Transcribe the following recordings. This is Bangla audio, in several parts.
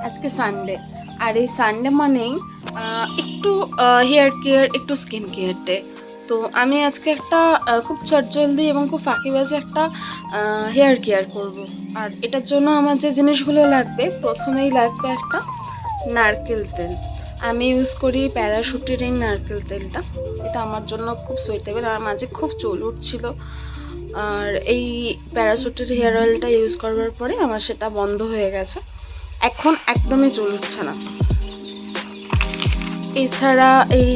আজকে সানডে, আর এই সানডে মানেই একটু হেয়ার কেয়ার, একটু স্কিন কেয়ার ডে। তো আমি আজকে একটা খুব চটজলদি এবং খুব ফাঁকিবাজে একটা হেয়ার কেয়ার করব। আর এটার জন্য আমার যে জিনিসগুলো লাগবে, প্রথমেই লাগবে একটা নারকেল তেল। আমি ইউজ করি প্যারাশুটের এই নারকেল তেলটা। এটা আমার জন্য খুব সুইটেবল, আর মাঝে খুব চুল উঠছিল। আর এই প্যারাশুটের হেয়ার অয়েলটা ইউজ করবার পরে আমার সেটা বন্ধ হয়ে গেছে, এখন একদমই চুল উঠছে না। এছাড়া এই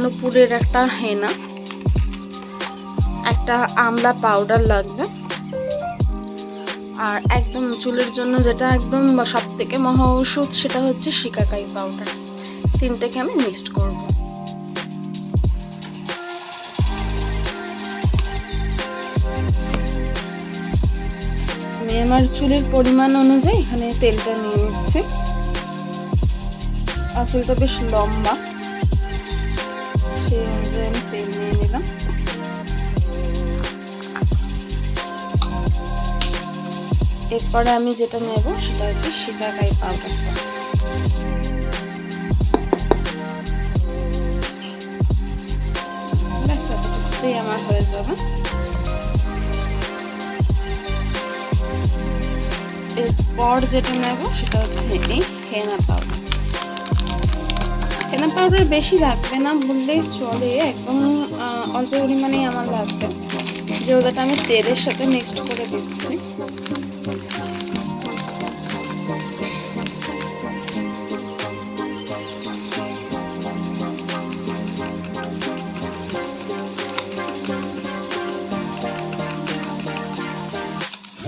নূপুরের একটা হেনা, একটা আমলা পাউডার লাগবে, আর একদম চুলের জন্য যেটা একদম সব থেকে মহা ওষুধ, সেটা হচ্ছে শিকাকাই পাউডার। তিনটাকে আমি মিক্সড করব। আমি আমার চুলের পরিমাণ অনুযায়ী এখানে তেলটা নিয়ে নিচ্ছি। আঁচলটা বেশ লম্বা, সেই অনুযায়ী আমি তেল নিয়ে নিলাম। এরপরে আমি যেটা নেব সেটা হচ্ছে শিকাকাই পাউডারটা। ব্যাস এতটুকুতেই আমার হয়ে যাবে। এরপর যেটা নেব সেটা হচ্ছে এই হেনা পাউডার। হেনা পাউডার বেশি লাগবে না বললেই চলে, একদম অল্প পরিমাণেই আমার লাগবে, যেহেতু আমি তেলের সাথে মিক্সড করে দিচ্ছি।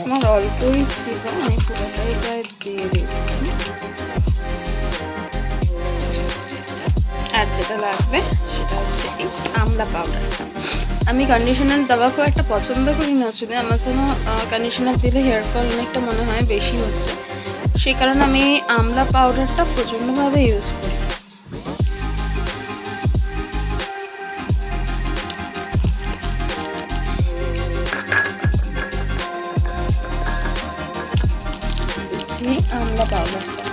আমার অল্পই ছিল, আমি পুরোটাই প্রায় দিয়ে দিচ্ছি। আর যেটা লাগবে সেটা হচ্ছে এই আমলা পাউডারটা। আমি কন্ডিশনার দেওয়া খুব একটা পছন্দ করি না, আসলে আমার যেন কন্ডিশনার দিলে হেয়ার ফল অনেকটা মনে হয় বেশি হচ্ছে, সেই কারণে আমি আমলা পাউডারটা প্রচণ্ডভাবে ইউজ করি। আমলা পাউডারটা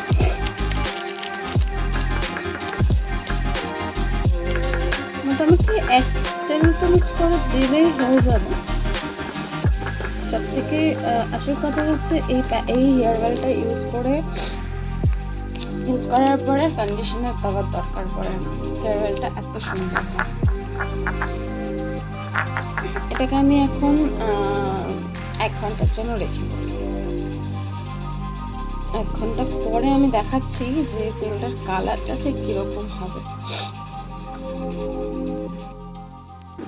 মোটামুটি 1 টেবিল চামচ করে দিলেই হয়ে যাবে। সব থেকে আসল কথা হচ্ছে এই হেয়ার অয়েলটা ইউজ করার পরে কন্ডিশনার দেওয়ার দরকার পড়ে না। হেয়ার অয়েলটা এত সুন্দর। এটাকে আমি এখন 1 ঘন্টার জন্য রেখে দেব। 1 ঘন্টা পরে আমি দেখাচ্ছি যে তেলটার কালারটা ঠিক কিরকম হবে।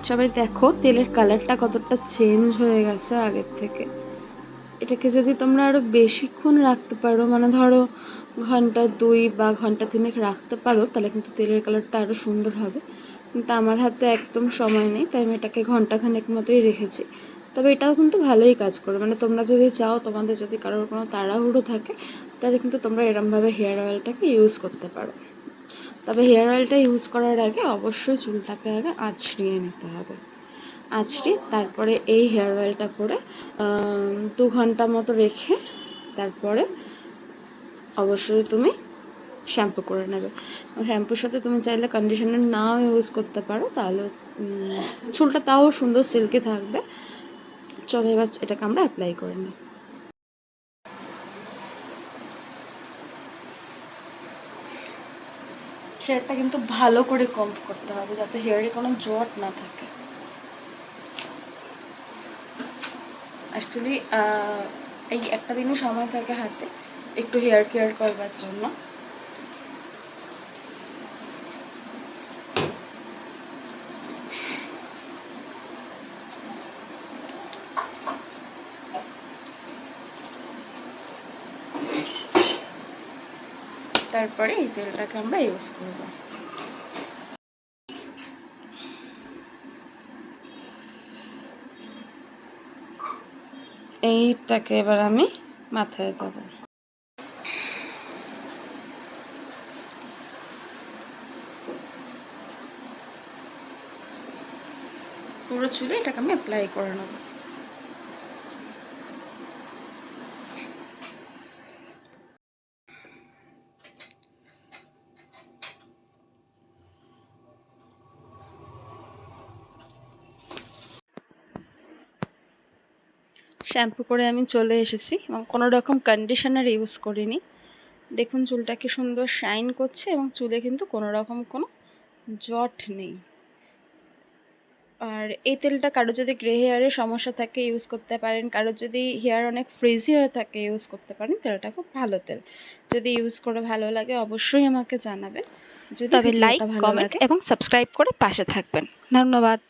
সবাই দেখো তেলের কালারটা কতটা চেঞ্জ হয়ে গেছে আগের থেকে। এটাকে যদি তোমরা আরো বেশিক্ষণ রাখতে পারো, মানে ধরো 1 ঘন্টা 2 বা 1 ঘন্টা 3 রাখতে পারো, তাহলে কিন্তু তেলের কালারটা আরো সুন্দর হবে। কিন্তু আমার হাতে একদম সময় নেই, তাই আমি এটাকে ঘন্টাখানেক মতোই রেখেছি। তবে এটাও কিন্তু ভালোই কাজ করে, মানে তোমরা যদি চাও, তোমাদের যদি কারোর কোনো তাড়াহুড়ো থাকে, তাহলে কিন্তু তোমরা এরমভাবে হেয়ার অয়েলটাকে ইউজ করতে পারো। তবে হেয়ার অয়েলটা ইউজ করার আগে অবশ্যই চুলটাকে আগে আঁচড়িয়ে নিতে হবে। আঁচড়িয়ে তারপরে এই হেয়ার অয়েলটা করে 2 ঘন্টা মতো রেখে তারপরে অবশ্যই তুমি শ্যাম্পু করে নেবে। শ্যাম্পুর সাথে তুমি চাইলে কন্ডিশনার নাও ইউজ করতে পারো, তাহলে চুলটা তাও সুন্দর সিল্কি থাকবে। চলো এবার এটাকে আমরা অ্যাপ্লাই করে নিই। হেয়ারটা কিন্তু ভালো করে কম্ব করতে হবে, যাতে হেয়ারে কোনো জট না থাকে। অ্যাকচুয়ালি এই একটা দিনই সময় থাকে হাতে একটু হেয়ার কেয়ার করবার জন্য। তারপরে এই তেলটাকে আমরা ইউজ করব। এইটাকে এবার আমি মাথায় দেব। পুরো চুলে এটাকে আমি অ্যাপ্লাই করে নেব। শ্যাম্পু করে আমি চলে এসেছি এবং কোনো রকম কন্ডিশনার ইউজ করিনি। দেখুন চুলটা কি সুন্দর শাইন করছে এবং চুলে কিন্তু কোনো রকম কোনো জট নেই। আর এই তেলটা কারো যদি গ্রে হেয়ারের সমস্যা থাকে ইউজ করতে পারেন, কারোর যদি হেয়ার অনেক ফ্রিজি হয়ে থাকে ইউজ করতে পারেন। তেলটা খুব ভালো তেল। যদি ইউজ করে ভালো লাগে অবশ্যই আমাকে জানাবেন। যদি তবে লাইক, ভিডিওটা ভালো কমেন্ট লাগে এবং সাবস্ক্রাইব করে পাশে থাকবেন। ধন্যবাদ।